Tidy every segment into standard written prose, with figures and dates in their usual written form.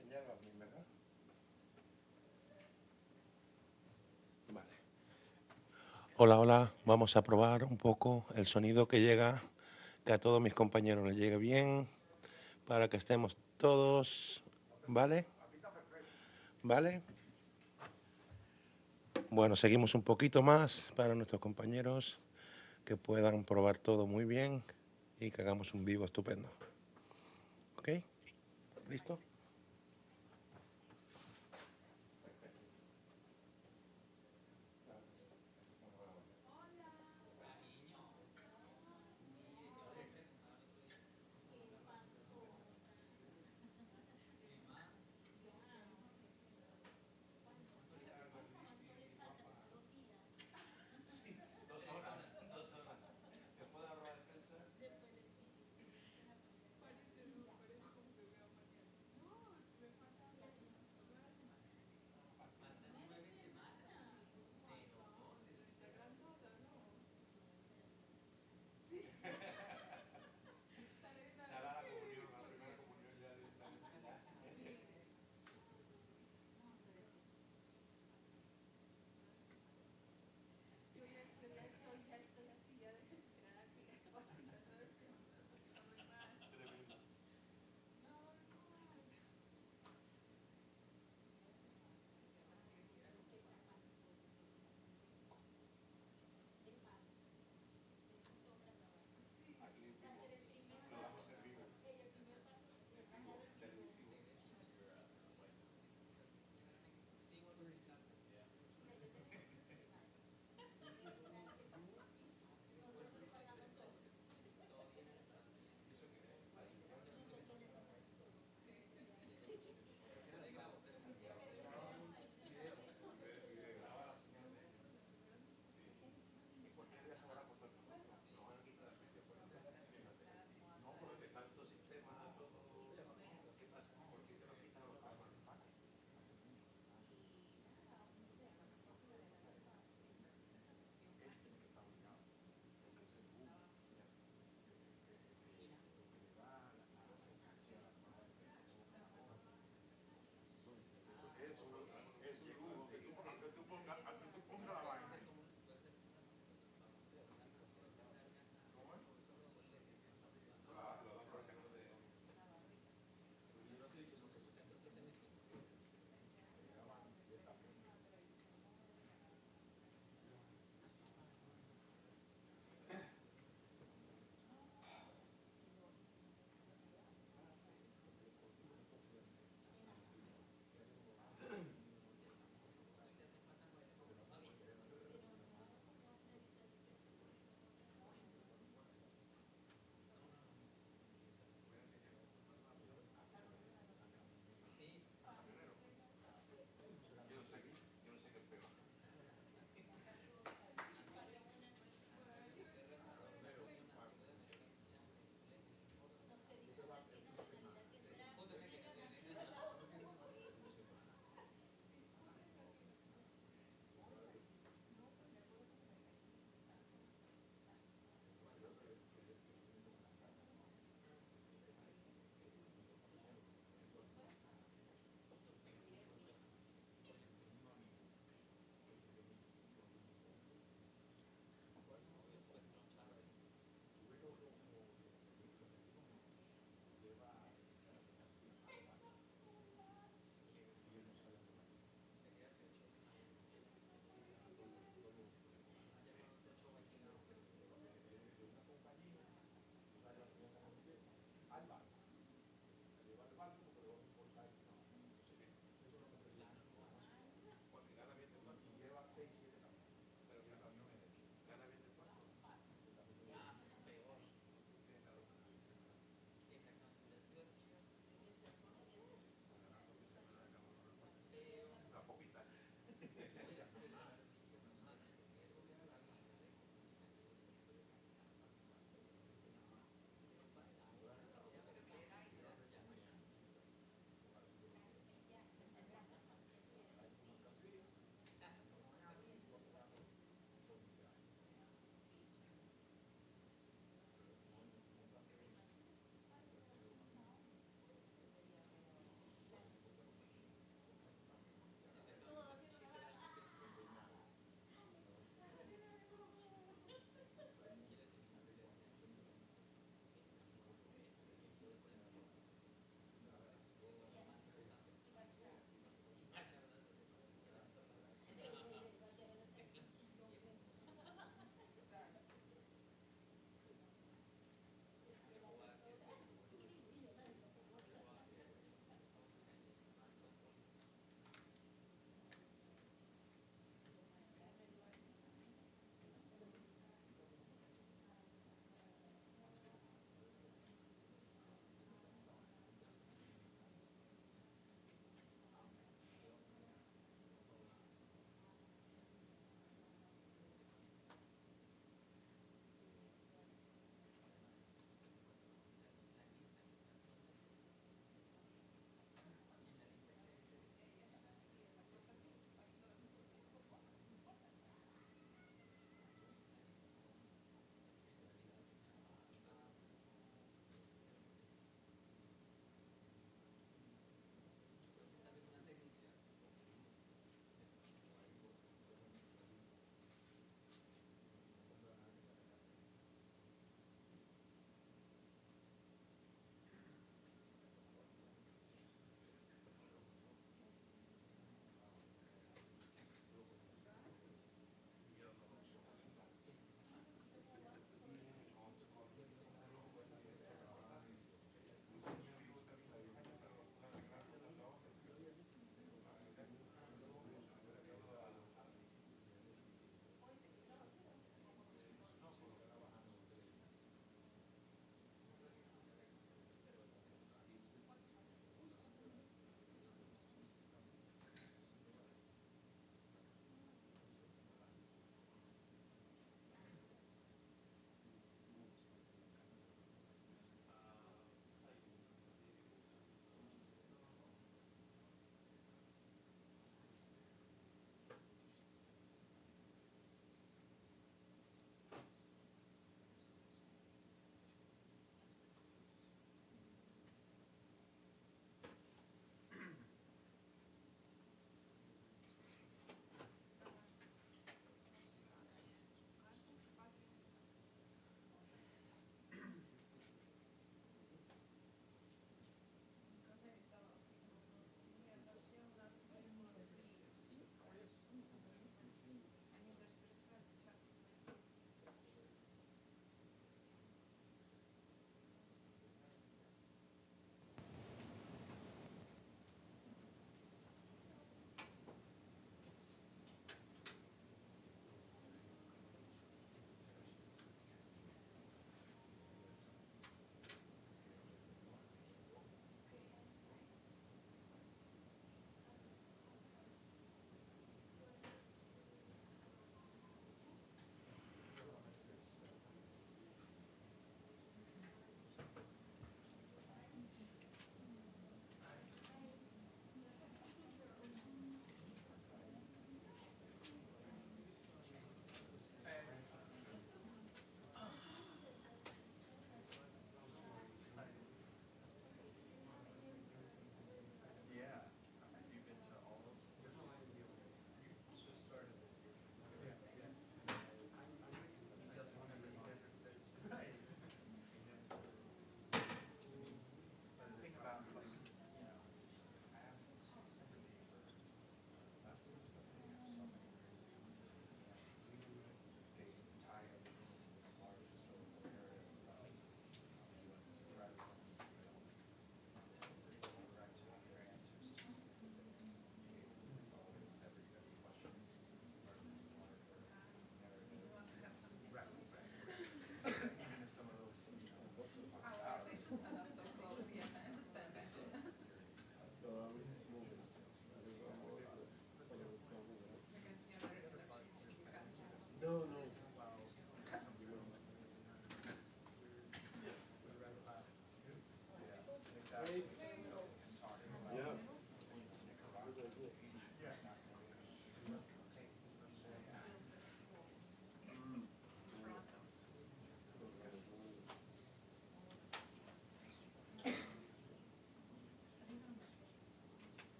señala a mí, ¿verdad? Vale. Hola, hola. Vamos a probar un poco el sonido que llega, que a todos mis compañeros les llegue bien, para que estemos todos, ¿vale? ¿Vale? Bueno, seguimos un poquito más para nuestros compañeros que puedan probar todo muy bien y que hagamos un vivo estupendo. ¿Ok? ¿Listo?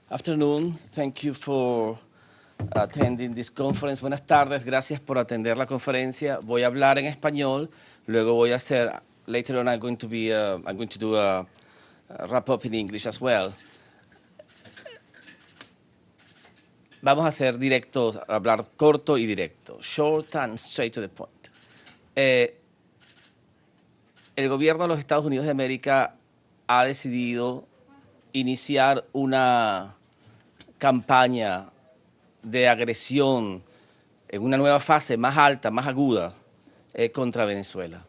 Afternoon. Thank you for attending this conference. Buenas tardes, gracias por atender la conferencia. Voy a hablar en español, luego voy a hacer, later on I'm going to do a wrap up in English as well. Vamos a hacer directo, hablar corto y directo, short and straight to the point. El gobierno de los Estados Unidos de América ha decidido iniciar una campaña de agresión en una nueva fase más alta, más aguda, contra Venezuela.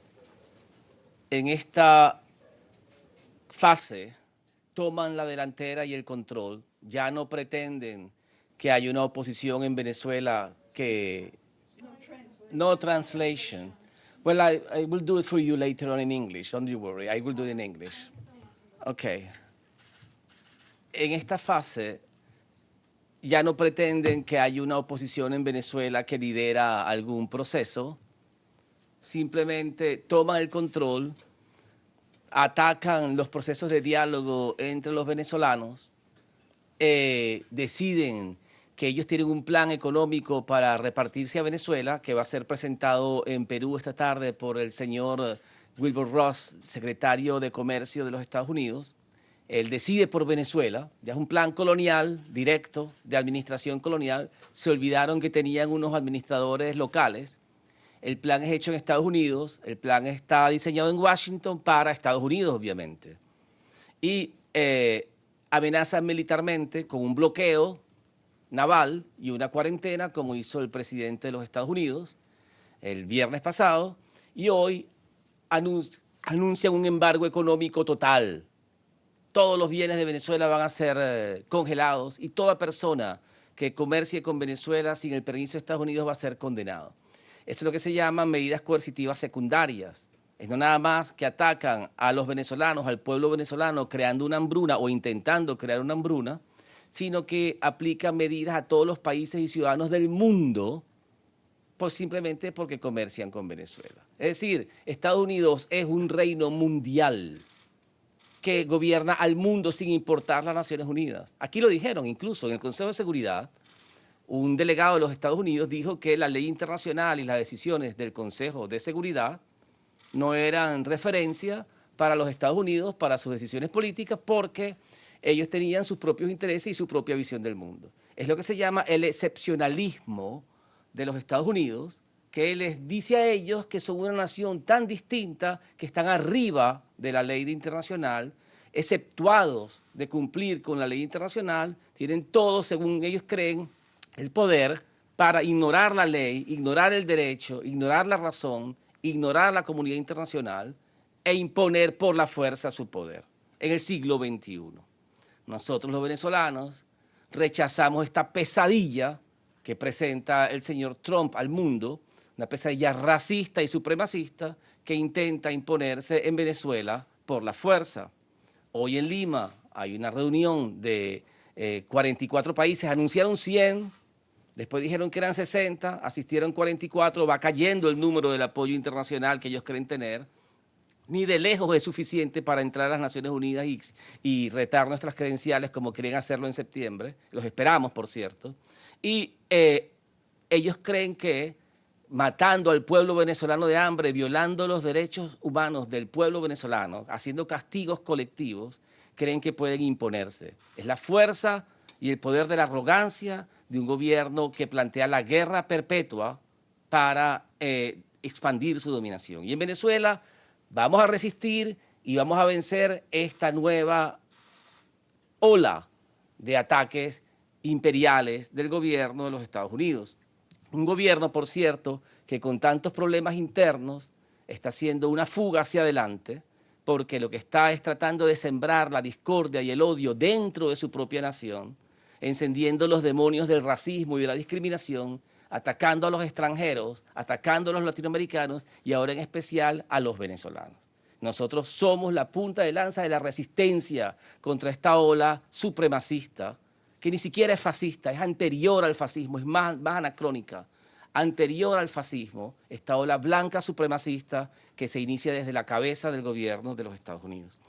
En esta fase toman la delantera y el control. Ya no pretenden que haya una oposición en Venezuela que... No translation. Well, I will do it for you later on in English. Don't you worry. I will do it in English. Okay. En esta fase ya no pretenden que haya una oposición en Venezuela que lidera algún proceso. Simplemente toman el control, atacan los procesos de diálogo entre los venezolanos, deciden que ellos tienen un plan económico para repartirse a Venezuela, que va a ser presentado en Perú esta tarde por el señor Wilbur Ross, secretario de Comercio de los Estados Unidos. Él decide por Venezuela, ya es un plan colonial, directo, de administración colonial. Se olvidaron que tenían unos administradores locales. El plan es hecho en Estados Unidos, el plan está diseñado en Washington para Estados Unidos, obviamente. Y amenazan militarmente con un bloqueo naval y una cuarentena, como hizo el presidente de los Estados Unidos el viernes pasado, y hoy anuncian un embargo económico total. Todos los bienes de Venezuela van a ser congelados y toda persona que comercie con Venezuela sin el permiso de Estados Unidos va a ser condenado. Eso es lo que se llaman medidas coercitivas secundarias. Es no nada más que atacan a los venezolanos, al pueblo venezolano, creando una hambruna o intentando crear una hambruna, sino que aplican medidas a todos los países y ciudadanos del mundo pues simplemente porque comercian con Venezuela. Es decir, Estados Unidos es un reino mundial que gobierna al mundo sin importar las Naciones Unidas. Aquí lo dijeron incluso en el Consejo de Seguridad. Un delegado de los Estados Unidos dijo que la ley internacional y las decisiones del Consejo de Seguridad no eran referencia para los Estados Unidos, para sus decisiones políticas, porque ellos tenían sus propios intereses y su propia visión del mundo. Es lo que se llama el excepcionalismo de los Estados Unidos, que les dice a ellos que son una nación tan distinta, que están arriba de la ley internacional, exceptuados de cumplir con la ley internacional, tienen todo, según ellos creen, el poder para ignorar la ley, ignorar el derecho, ignorar la razón, ignorar la comunidad internacional e imponer por la fuerza su poder en el siglo XXI. Nosotros los venezolanos rechazamos esta pesadilla que presenta el señor Trump al mundo, una pesadilla racista y supremacista que intenta imponerse en Venezuela por la fuerza. Hoy en Lima hay una reunión de 44 países, anunciaron 100, después dijeron que eran 60, asistieron 44, va cayendo el número del apoyo internacional que ellos creen tener. Ni de lejos es suficiente para entrar a las Naciones Unidas y retar nuestras credenciales como quieren hacerlo en septiembre. Los esperamos, por cierto. Y ellos creen que matando al pueblo venezolano de hambre, violando los derechos humanos del pueblo venezolano, haciendo castigos colectivos, creen que pueden imponerse. Es la fuerza y el poder de la arrogancia de un gobierno que plantea la guerra perpetua para expandir su dominación. Y en Venezuela vamos a resistir y vamos a vencer esta nueva ola de ataques imperiales del gobierno de los Estados Unidos. Un gobierno, por cierto, que con tantos problemas internos está haciendo una fuga hacia adelante, porque lo que está es tratando de sembrar la discordia y el odio dentro de su propia nación, encendiendo los demonios del racismo y de la discriminación, atacando a los extranjeros, atacando a los latinoamericanos y ahora en especial a los venezolanos. Nosotros somos la punta de lanza de la resistencia contra esta ola supremacista, que ni siquiera es fascista, es anterior al fascismo, es más anacrónica. Anterior al fascismo, esta ola blanca supremacista que se inicia desde la cabeza del gobierno de los Estados Unidos.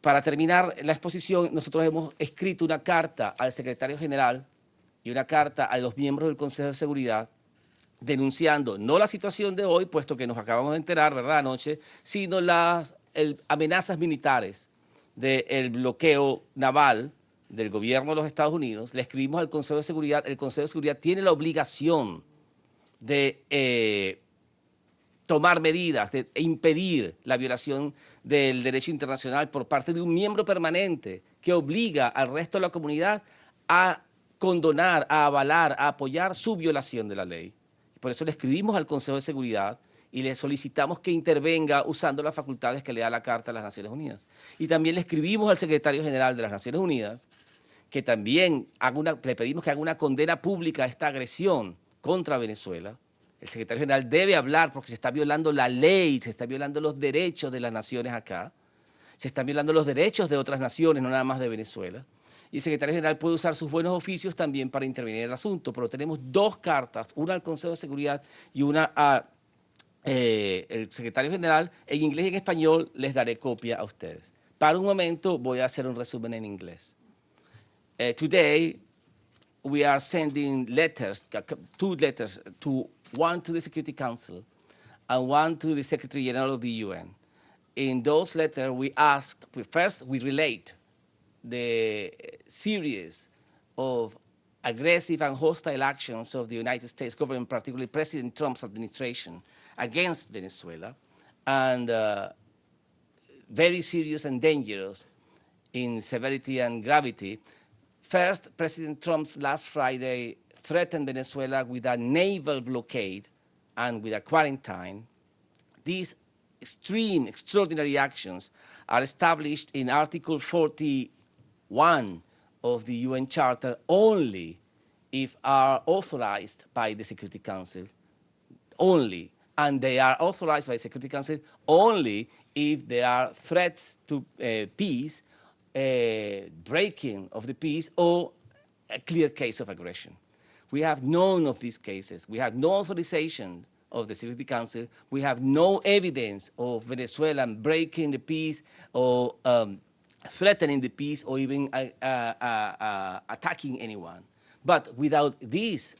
Para terminar la exposición, nosotros hemos escrito una carta al secretario general y una carta a los miembros del Consejo de Seguridad denunciando no la situación de hoy, puesto que nos acabamos de enterar, ¿verdad?, anoche, sino las amenazas militares del bloqueo naval del gobierno de los Estados Unidos. Le escribimos al Consejo de Seguridad. El Consejo de Seguridad tiene la obligación de tomar medidas, de impedir la violación del derecho internacional por parte de un miembro permanente que obliga al resto de la comunidad a condonar, a avalar, a apoyar su violación de la ley. Por eso le escribimos al Consejo de Seguridad y le solicitamos que intervenga usando las facultades que le da la Carta de las Naciones Unidas. Y también le escribimos al secretario general de las Naciones Unidas que también le pedimos que haga una condena pública a esta agresión contra Venezuela. El secretario general debe hablar porque se está violando la ley, se está violando los derechos de las naciones acá, se están violando los derechos de otras naciones, no nada más de Venezuela. Y el secretario general puede usar sus buenos oficios también para intervenir en el asunto, pero tenemos dos cartas, una al Consejo de Seguridad y una al secretario general. En inglés y en español les daré copia a ustedes. Para un momento voy a hacer un resumen en inglés. Today we are sending letters, two letters, one to the Security Council and one to the Secretary General of the UN. In those letters, we ask, first, we relate the series of aggressive and hostile actions of the United States government, particularly President Trump's administration, against Venezuela, and very serious and dangerous in severity and gravity. First, President Trump's last Friday threatened Venezuela with a naval blockade and with a quarantine. These extreme, extraordinary actions are established in Article 41 of the UN Charter only if are authorized by the Security Council, only. And they are authorized by the Security Council only if there are threats to peace, breaking of the peace, or a clear case of aggression. We have none of these cases. We have no authorization of the Security Council. We have no evidence of Venezuela breaking the peace or threatening the peace or even attacking anyone. But without these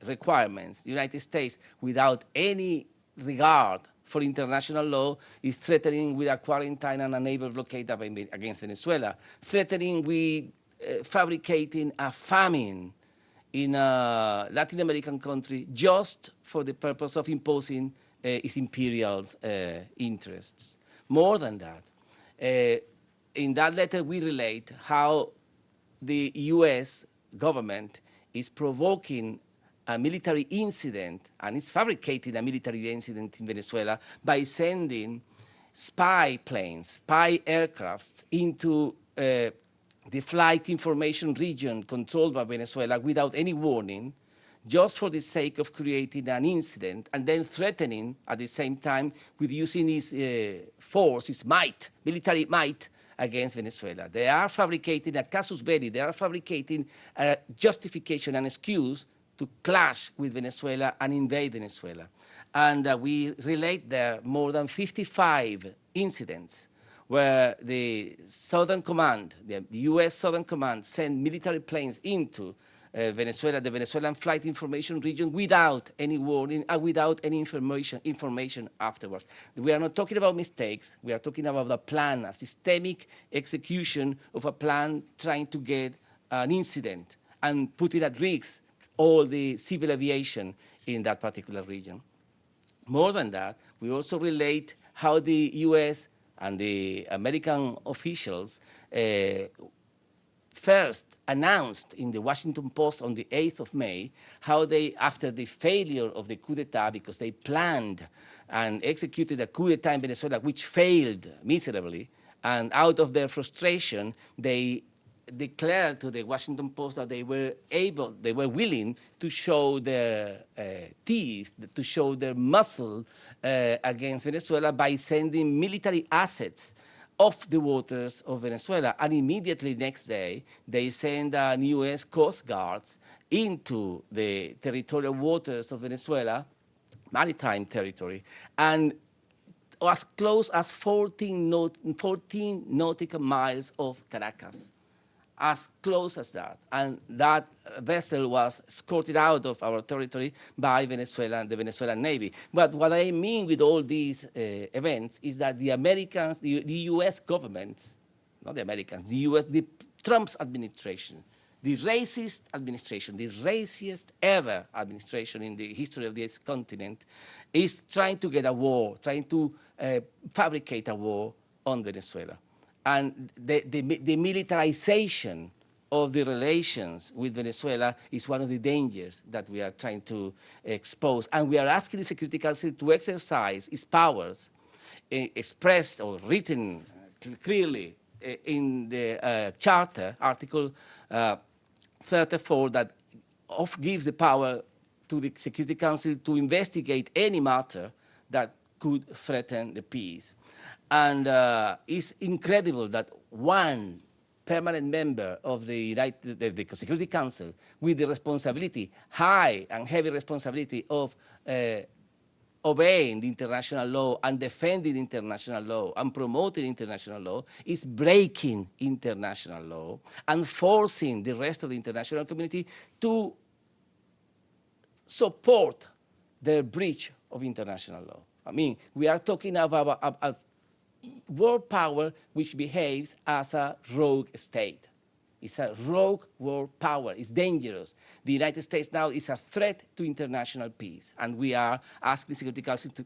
requirements, the United States, without any regard for international law, is threatening with a quarantine and a naval blockade against Venezuela, threatening with fabricating a famine in a Latin American country just for the purpose of imposing its imperial interests. More than that, in that letter we relate how the US government is provoking a military incident and is fabricating a military incident in Venezuela by sending spy planes, spy aircrafts into the flight information region controlled by Venezuela without any warning, just for the sake of creating an incident and then threatening at the same time with using his force, his might, military might, against Venezuela. They are fabricating a casus belli, they are fabricating a justification and excuse to clash with Venezuela and invade Venezuela. And we relate there more than 55 incidents where the Southern Command, the US Southern Command, sent military planes into Venezuela, the Venezuelan flight information region, without any warning and without any information afterwards. We are not talking about mistakes. We are talking about a plan, a systemic execution of a plan trying to get an incident and putting at risk all the civil aviation in that particular region. More than that, we also relate how the US and the American officials first announced in the Washington Post on the 8th of May how they, after the failure of the coup d'etat, because they planned and executed a coup d'etat in Venezuela which failed miserably, and out of their frustration, they declared to the Washington Post that they were willing to show their teeth, to show their muscle against Venezuela by sending military assets off the waters of Venezuela. And immediately next day, they send US Coast Guards into the territorial waters of Venezuela, maritime territory, and as close as 14 nautical miles of Caracas. As close as that. And that vessel was escorted out of our territory by Venezuela and the Venezuelan Navy. But what I mean with all these events is that the Americans, the US government, not the Americans, the Trump's administration, the racist administration, the raciest ever administration in the history of this continent, is trying to get a war, trying to fabricate a war on Venezuela. And the militarization of the relations with Venezuela is one of the dangers that we are trying to expose. And we are asking the Security Council to exercise its powers expressed or written clearly in the Charter, Article 34, that gives the power to the Security Council to investigate any matter that could threaten the peace. And it's incredible that one permanent member of the Security Council with the responsibility, high and heavy responsibility of obeying the international law and defending international law and promoting international law, is breaking international law and forcing the rest of the international community to support their breach of international law. I mean, we are talking about a world power which behaves as a rogue state. It's a rogue world power. It's dangerous. The United States now is a threat to international peace, and we are asking the Security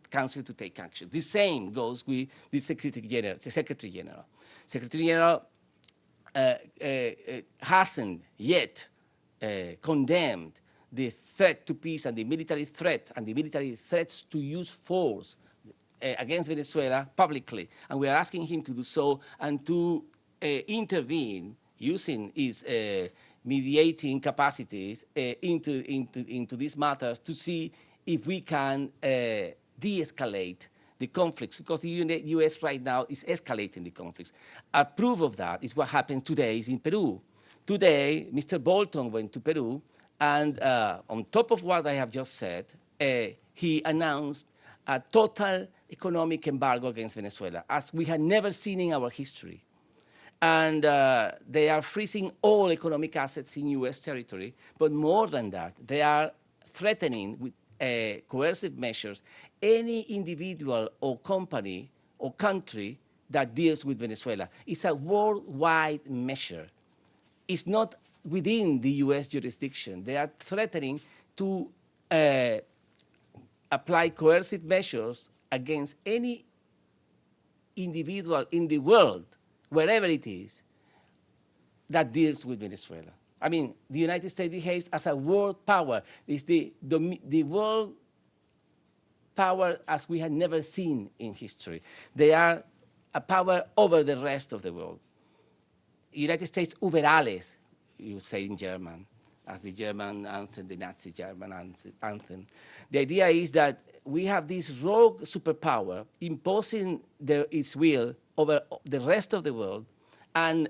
Council to take action. The same goes with the Secretary General. Secretary General hasn't yet condemned the threat to peace and the military threat and the military threats to use force against Venezuela publicly, and we are asking him to do so and to intervene using his mediating capacities into these matters to see if we can de-escalate the conflicts, because the U.S. right now is escalating the conflicts. A proof of that is what happened today in Peru. Today, Mr. Bolton went to Peru, and on top of what I have just said, he announced a total economic embargo against Venezuela, as we had never seen in our history. And they are freezing all economic assets in U.S. territory, but more than that, they are threatening with coercive measures any individual or company or country that deals with Venezuela. It's a worldwide measure. It's not within the U.S. jurisdiction. They are threatening to apply coercive measures against any individual in the world, wherever it is, that deals with Venezuela. I mean, the United States behaves as a world power. It's the world power as we had never seen in history. They are a power over the rest of the world. United States über alles, you say in German, as the German anthem, the Nazi German anthem. The idea is that we have this rogue superpower imposing its will over the rest of the world and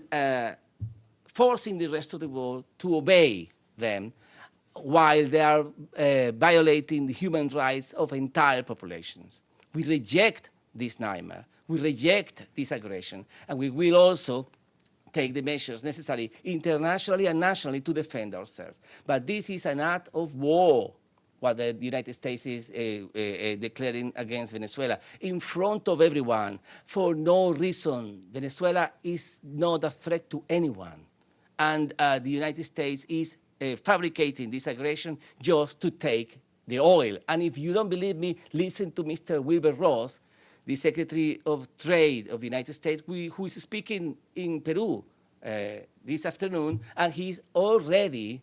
forcing the rest of the world to obey them while they are violating the human rights of entire populations. We reject this nightmare. We reject this aggression, and we will also take the measures necessary internationally and nationally to defend ourselves. But this is an act of war, what the United States is declaring against Venezuela, in front of everyone, for no reason. Venezuela is not a threat to anyone. And the United States is fabricating this aggression just to take the oil. And if you don't believe me, listen to Mr. Wilbur Ross, the Secretary of Trade of the United States, who is speaking in Peru this afternoon, and he's already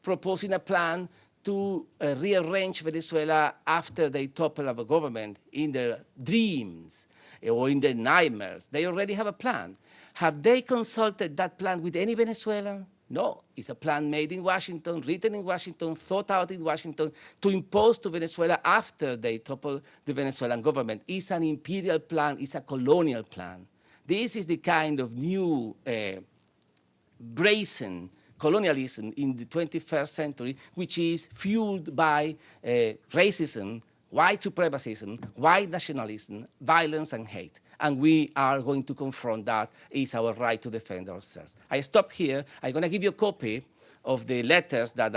proposing a plan to rearrange Venezuela after they topple our government in their dreams or in their nightmares. They already have a plan. Have they consulted that plan with any Venezuelan? No, it's a plan made in Washington, written in Washington, thought out in Washington to impose to Venezuela after they topple the Venezuelan government. It's an imperial plan, it's a colonial plan. This is the kind of new brazen colonialism in the 21st century, which is fueled by racism, white supremacism, white nationalism, violence and hate. And we are going to confront that. It's our right to defend ourselves. I stop here. I'm going to give you a copy of the letters that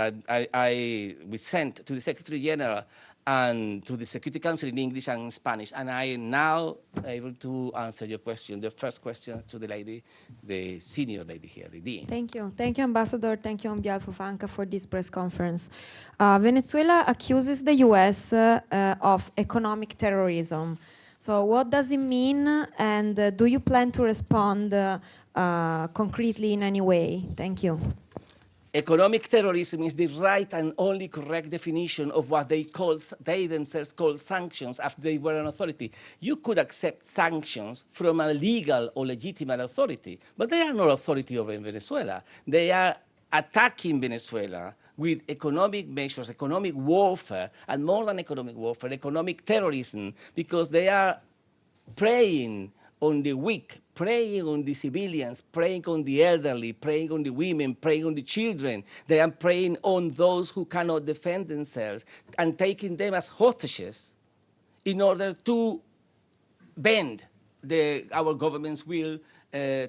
we sent to the Secretary General and to the Security Council in English and in Spanish. And I am now able to answer your question, the first question to the lady, the senior lady here, the dean. Thank you. Thank you, Ambassador. Thank you on behalf of ANCA for this press conference. Venezuela accuses the US of economic terrorism. So what does it mean, and do you plan to respond concretely in any way? Thank you. Economic terrorism is the right and only correct definition of what they themselves call sanctions after they were an authority. You could accept sanctions from a legal or legitimate authority, but they are not authority over Venezuela. They are attacking Venezuela with economic measures, economic warfare, and more than economic warfare, economic terrorism, because they are preying on the weak, preying on the civilians, preying on the elderly, preying on the women, preying on the children. They are preying on those who cannot defend themselves and taking them as hostages in order to bend our government's will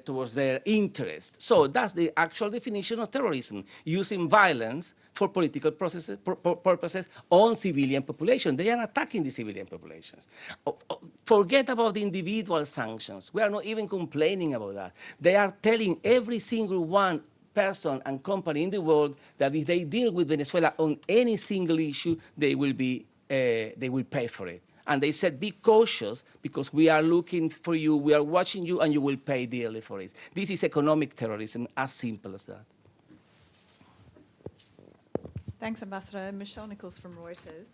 towards their interests. So that's the actual definition of terrorism, using violence for political purposes on civilian population. They are attacking the civilian populations. Forget about the individual sanctions. We are not even complaining about that. They are telling every single one person and company in the world that if they deal with Venezuela on any single issue, they will pay for it. And they said, be cautious, because we are looking for you, we are watching you, and you will pay dearly for it. This is economic terrorism, as simple as that. Thanks, Ambassador. Michelle Nichols from Reuters.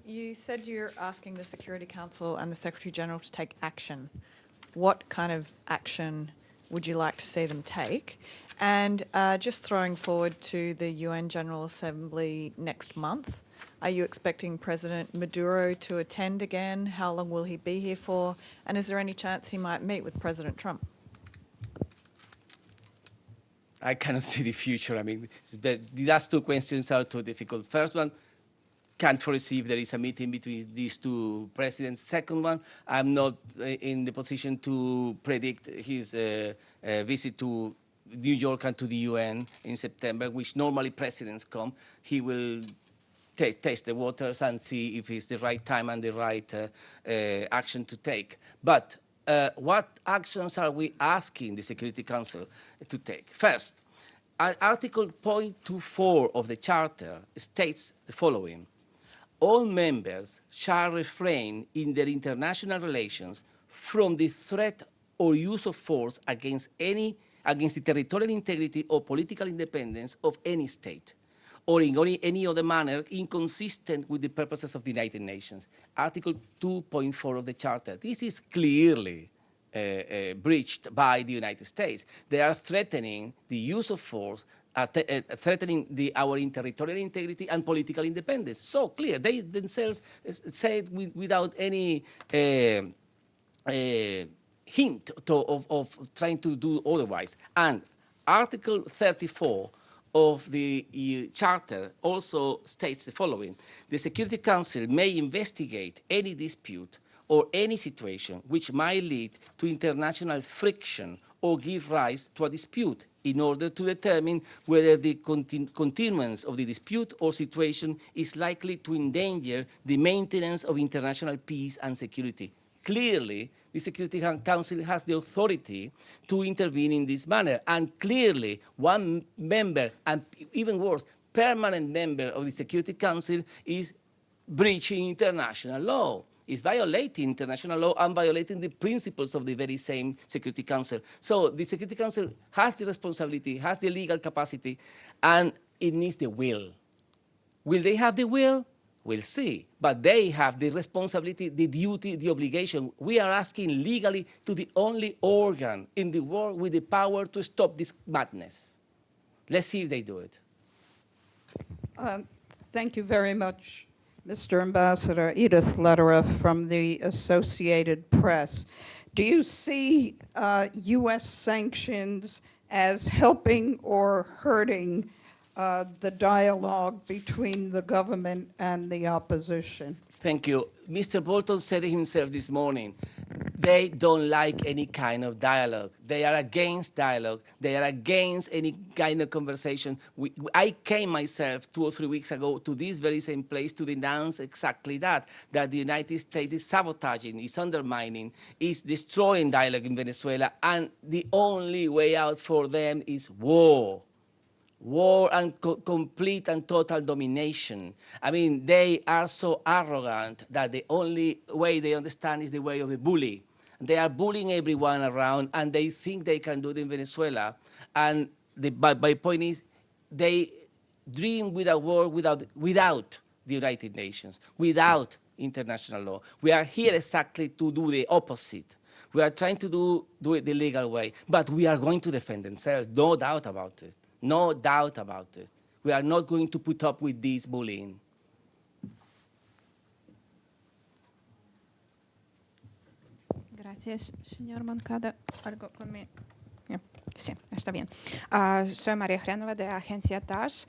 You said you're asking the Security Council and the Secretary General to take action. What kind of action would you like to see them take? And just throwing forward to the UN General Assembly next month, are you expecting President Maduro to attend again? How long will he be here for? And is there any chance he might meet with President Trump? I cannot see the future. I mean, the last two questions are too difficult. First one, can't foresee if there is a meeting between these two presidents. Second one, I'm not in the position to predict his visit to New York and to the UN in September, which normally presidents come. He will taste the waters and see if it's the right time and the right action to take. But what actions are we asking the Security Council to take? First, Article 0.24 of the Charter states the following: all members shall refrain in their international relations from the threat or use of force against the territorial integrity or political independence of any state, or in any other manner inconsistent with the purposes of the United Nations. Article 2.4 of the Charter. This is clearly breached by the United States. They are threatening the use of force, threatening our territorial integrity and political independence. So clear. They themselves say it without any hint of trying to do otherwise. And Article 34 of the Charter also states the following: the Security Council may investigate any dispute or any situation which might lead to international friction or give rise to a dispute in order to determine whether the continuance of the dispute or situation is likely to endanger the maintenance of international peace and security. Clearly, the Security Council has the authority to intervene in this manner. And clearly, one member, and even worse, permanent member of the Security Council is breaching international law. Is violating international law and violating the principles of the very same Security Council. So the Security Council has the responsibility, has the legal capacity, and it needs the will. Will they have the will? We'll see. But they have the responsibility, the duty, the obligation. We are asking legally to the only organ in the world with the power to stop this madness. Let's see if they do it. Thank you very much, Mr. Ambassador. Edith Lederer from the Associated Press. Do you see U.S. sanctions as helping or hurting the dialogue between the government and the opposition? Thank you. Mr. Bolton said it himself this morning. They don't like any kind of dialogue. They are against dialogue. They are against any kind of conversation. I came myself 2 or 3 weeks ago to this very same place to denounce exactly that the United States is sabotaging, is undermining, is destroying dialogue in Venezuela, and the only way out for them is war. War and complete and total domination. I mean, they are so arrogant that the only way they understand is the way of a bully. They are bullying everyone around, and they think they can do it in Venezuela. And my point is, they dream with a war without the United Nations, without international law. We are here exactly to do the opposite. We are trying to do it the legal way, but we are going to defend themselves, no doubt about it. No doubt about it. We are not going to put up with this bullying. Gracias, señor Moncada. ¿Algo conmigo? Sí, está bien. Soy María Granova de Agencia TAS.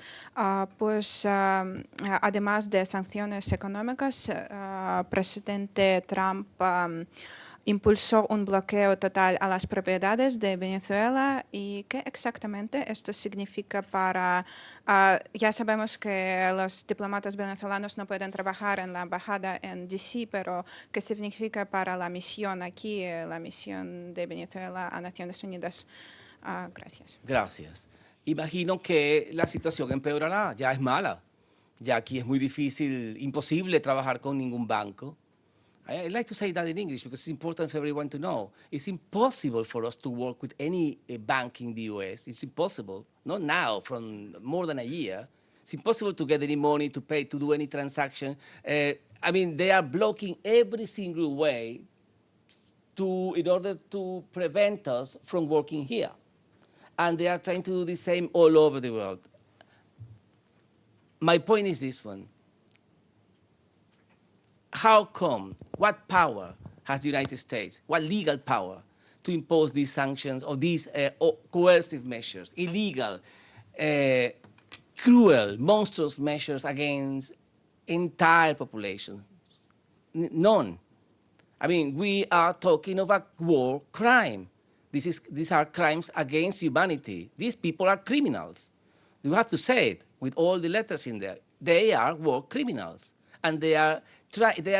Además de sanciones económicas, presidente Trump impulsó un bloqueo total a las propiedades de Venezuela. ¿Y qué exactamente esto significa para... ya sabemos que los diplomatas venezolanos no pueden trabajar en la embajada en D.C., pero ¿qué significa para la misión aquí, la misión de Venezuela a Naciones Unidas? Gracias. Gracias. Imagino que la situación empeorará, ya es mala. Ya aquí es muy difícil, imposible trabajar con ningún banco. I like to say that in English because it's important for everyone to know. It's impossible for us to work with any bank in the US. It's impossible. Not now, from more than a year. It's impossible to get any money, to pay, to do any transaction. I mean, they are blocking every single way in order to prevent us from working here. And they are trying to do the same all over the world. My point is this one. How come, what power has the United States, what legal power to impose these sanctions or these coercive measures, illegal, cruel, monstrous measures against entire populations? None. I mean, we are talking of a war crime. These are crimes against humanity. These people are criminals. You have to say it with all the letters in there. They are war criminals. And they are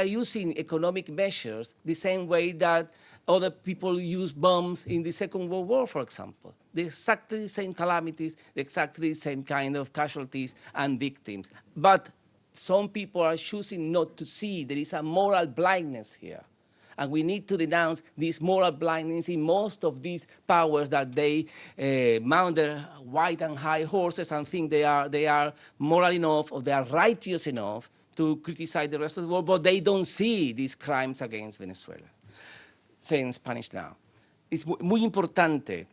using economic measures the same way that other people use bombs in the Second World War, for example. Exactly the same calamities, exactly the same kind of casualties and victims. But some people are choosing not to see. There is a moral blindness here. And we need to denounce this moral blindness in most of these powers that they mount their white and high horses and think they are moral enough or they are righteous enough to criticize the rest of the world, but they don't see these crimes against Venezuela. Say in Spanish now. Es muy importante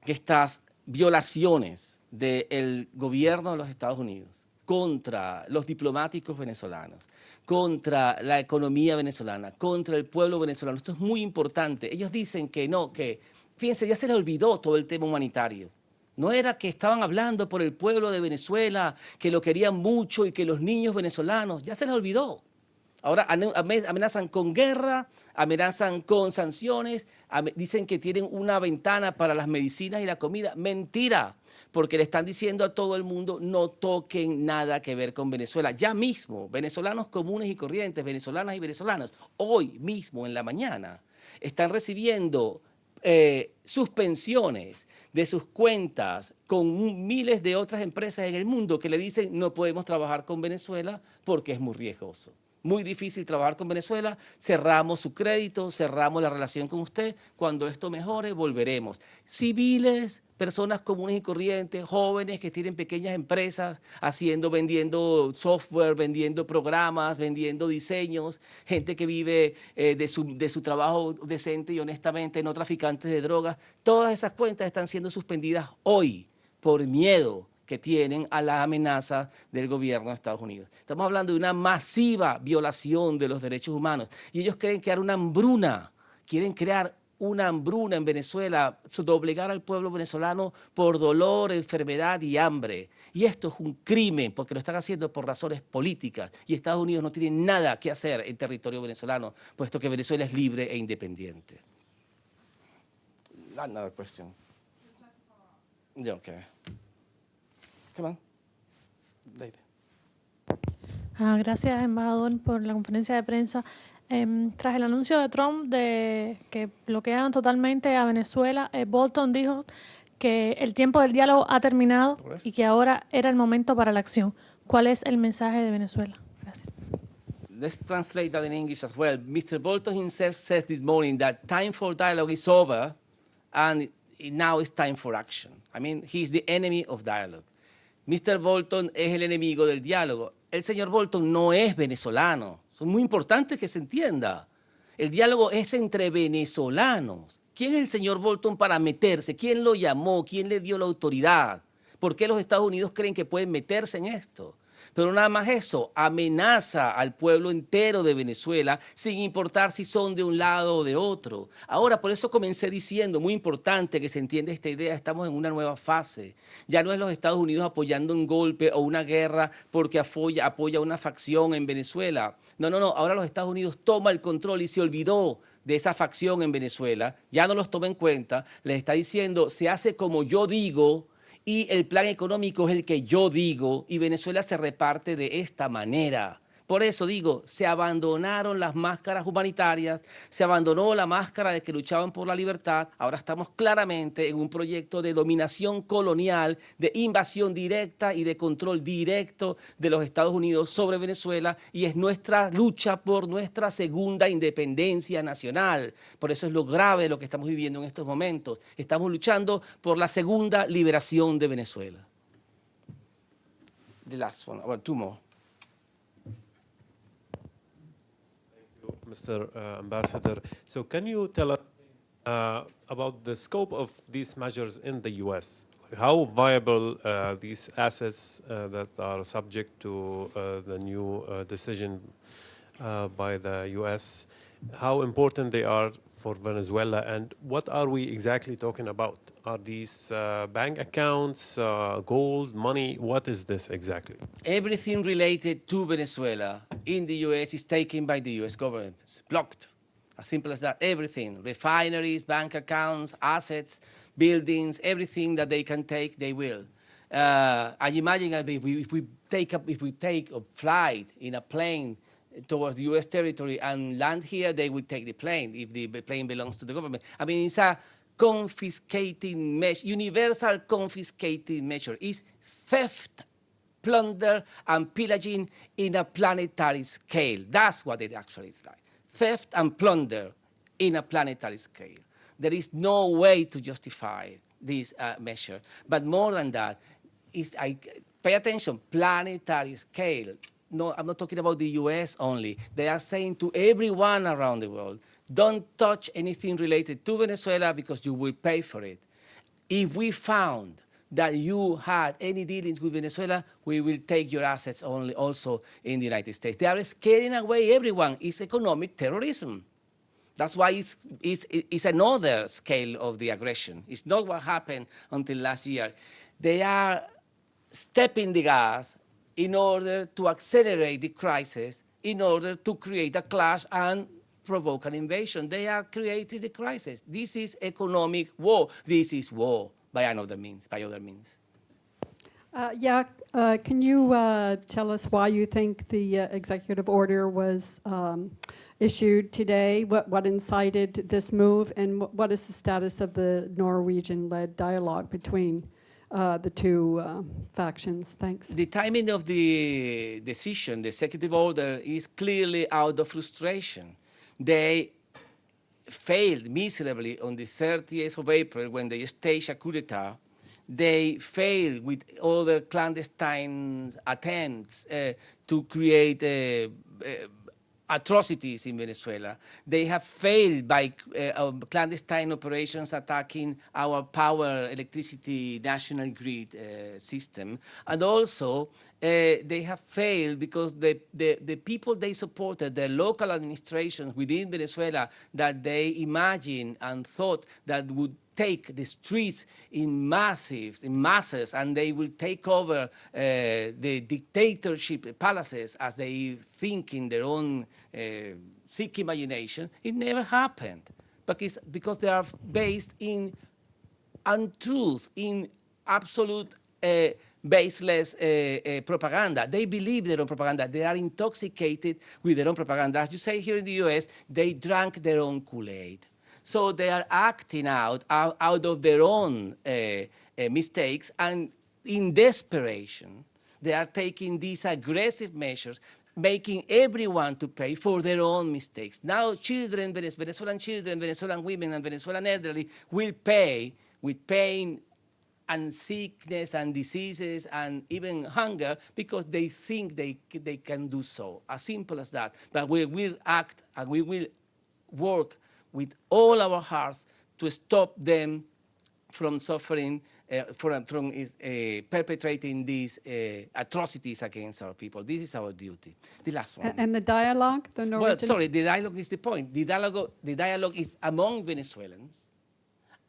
que estas violaciones del gobierno de los Estados Unidos contra los diplomáticos venezolanos, contra la economía venezolana, contra el pueblo venezolano, esto es muy importante. Ellos dicen que no, que, fíjense, ya se les olvidó todo el tema humanitario. No era que estaban hablando por el pueblo de Venezuela, que lo querían mucho y que los niños venezolanos, ya se les olvidó. Ahora amenazan con guerra, amenazan con sanciones, dicen que tienen una ventana para las medicinas y la comida. Mentira, porque le están diciendo a todo el mundo no toquen nada que ver con Venezuela. Ya mismo, venezolanos comunes y corrientes, venezolanas y venezolanos, hoy mismo en la mañana, están recibiendo suspensiones de sus cuentas con miles de otras empresas en el mundo que le dicen no podemos trabajar con Venezuela porque es muy riesgoso. Muy difícil trabajar con Venezuela, cerramos su crédito, cerramos la relación con usted, cuando esto mejore volveremos. Civiles, personas comunes y corrientes, jóvenes que tienen pequeñas empresas, vendiendo software, vendiendo programas, vendiendo diseños, gente que vive de su trabajo decente y honestamente, no traficantes de drogas. Todas esas cuentas están siendo suspendidas hoy por miedo que tienen a la amenaza del gobierno de Estados Unidos. Estamos hablando de una masiva violación de los derechos humanos y ellos quieren crear una hambruna, quieren crear una hambruna en Venezuela, doblegar al pueblo venezolano por dolor, enfermedad y hambre. Y esto es un crimen porque lo están haciendo por razones políticas y Estados Unidos no tiene nada que hacer en territorio venezolano, puesto que Venezuela es libre e independiente. Another question. Yeah, okay. Come on. Later. Gracias, embajador, por la conferencia de prensa. Tras el anuncio de Trump de que bloquean totalmente a Venezuela, Bolton dijo que el tiempo del diálogo ha terminado y que ahora era el momento para la acción. ¿Cuál es el mensaje de Venezuela? Gracias. Let's translate that in English as well. Mr. Bolton himself says this morning that time for dialogue is over and now it's time for action. I mean, he's the enemy of dialogue. Mr. Bolton es el enemigo del diálogo. El señor Bolton no es venezolano. Es muy importante que se entienda. El diálogo es entre venezolanos. ¿Quién es el señor Bolton para meterse? ¿Quién lo llamó? ¿Quién le dio la autoridad? ¿Por qué los Estados Unidos creen que pueden meterse en esto? Pero nada más eso, amenaza al pueblo entero de Venezuela sin importar si son de un lado o de otro. Ahora, por eso comencé diciendo, muy importante que se entienda esta idea, estamos en una nueva fase. Ya no es los Estados Unidos apoyando un golpe o una guerra porque apoya una facción en Venezuela. No, ahora los Estados Unidos toma el control y se olvidó de esa facción en Venezuela, ya no los toma en cuenta, les está diciendo, se hace como yo digo, y el plan económico es el que yo digo y Venezuela se reparte de esta manera. Por eso digo, se abandonaron las máscaras humanitarias, se abandonó la máscara de que luchaban por la libertad, ahora estamos claramente en un proyecto de dominación colonial, de invasión directa y de control directo de los Estados Unidos sobre Venezuela y es nuestra lucha por nuestra segunda independencia nacional. Por eso es lo grave de lo que estamos viviendo en estos momentos. Estamos luchando por la segunda liberación de Venezuela. The last one, well, two more. Mr. Ambassador, so can you tell us about the scope of these measures in the U.S.? How viable these assets that are subject to the new decision by the U.S., how important they are for Venezuela, and what are we exactly talking about? Are these bank accounts, gold, money? What is this exactly? Everything related to Venezuela in the U.S. is taken by the U.S. government. It's blocked. As simple as that. Everything. Refineries, bank accounts, assets, buildings, everything that they can take, they will. I imagine that if we take a flight in a plane towards the U.S. territory and land here, they will take the plane if the plane belongs to the government. I mean, it's a confiscating measure, universal confiscating measure. It's theft, plunder, and pillaging in a planetary scale. That's what it actually is like. Theft and plunder in a planetary scale. There is no way to justify this measure. But more than that, pay attention, planetary scale. No, I'm not talking about the US only. They are saying to everyone around the world, don't touch anything related to Venezuela because you will pay for it. If we found that you had any dealings with Venezuela, we will take your assets only also in the United States. They are scaring away everyone. It's economic terrorism. That's why it's another scale of the aggression. It's not what happened until last year. They are stepping the gas in order to accelerate the crisis, in order to create a clash and provoke an invasion. They are creating the crisis. This is economic war. This is war by other means. Can you tell us why you think the executive order was issued today? What incited this move, and what is the status of the Norwegian-led dialogue between the two factions? Thanks. The timing of the decision, the executive order, is clearly out of frustration. They failed miserably on the 30th of April when they staged a coup d'etat. They failed with other clandestine attempts to create atrocities in Venezuela. They have failed by clandestine operations attacking our power, electricity, national grid system. And also, they have failed because the people they supported, the local administrations within Venezuela that they imagined and thought that would take the streets in masses, and they will take over the dictatorship palaces as they think in their own sick imagination. It never happened because they are based in untruth, in absolute baseless propaganda. They believe their own propaganda. They are intoxicated with their own propaganda. As you say here in the US, they drank their own Kool-Aid. So they are acting out of their own mistakes, and in desperation, they are taking these aggressive measures, making everyone to pay for their own mistakes. Now children, Venezuelan children, Venezuelan women, and Venezuelan elderly will pay with pain and sickness and diseases and even hunger because they think they can do so. As simple as that. But we will act and we will work with all our hearts to stop them from suffering, from perpetrating these atrocities against our people. This is our duty. The last one. And the dialogue, the Norwegian... Well, sorry, the dialogue is the point. The dialogue is among Venezuelans,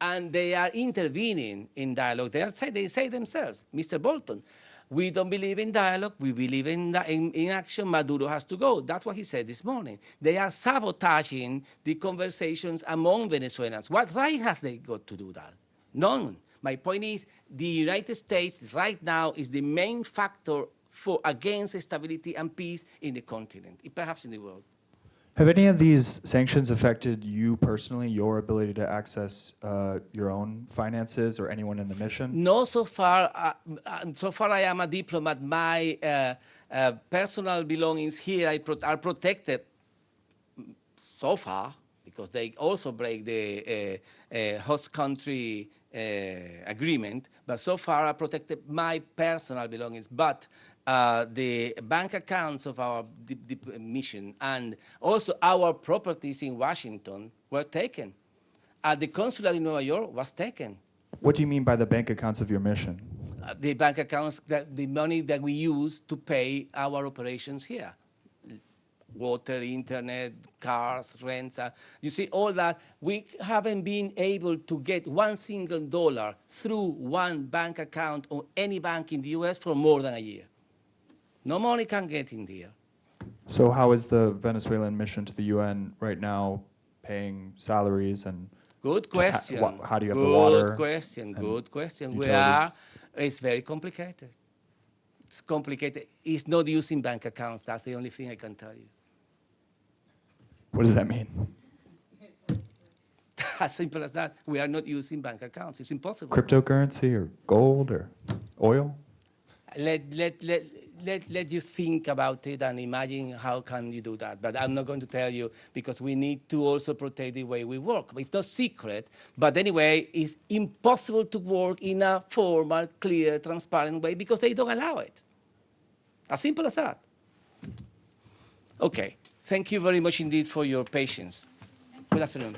and they are intervening in dialogue. They say themselves, Mr. Bolton, we don't believe in dialogue, we believe in action, Maduro has to go. That's what he said this morning. They are sabotaging the conversations among Venezuelans. What right has they got to do that? None. My point is, the United States right now is the main factor against stability and peace in the continent, perhaps in the world. Have any of these sanctions affected you personally, your ability to access your own finances or anyone in the mission? No, so far I am a diplomat. My personal belongings here are protected so far because they also break the host country agreement, but so far I protected my personal belongings. But the bank accounts of our mission and also our properties in Washington were taken. The consulate in New York was taken. What do you mean by the bank accounts of your mission? The bank accounts, the money that we use to pay our operations here. Water, internet, cars, rents. You see, all that. We haven't been able to get one single dollar through one bank account or any bank in the US for more than a year. No money can get in there. So how is the Venezuelan mission to the UN right now paying salaries and... Good question. How do you have the water? Good question, good question. Utilities? It's very complicated. It's complicated. It's not using bank accounts. That's the only thing I can tell you. What does that mean? As simple as that. We are not using bank accounts. It's impossible. Cryptocurrency or gold or oil? Let you think about it and imagine how can you do that. But I'm not going to tell you because we need to also protect the way we work. It's not secret. But anyway, it's impossible to work in a formal, clear, transparent way because they don't allow it. As simple as that. Okay. Thank you very much indeed for your patience. Good afternoon.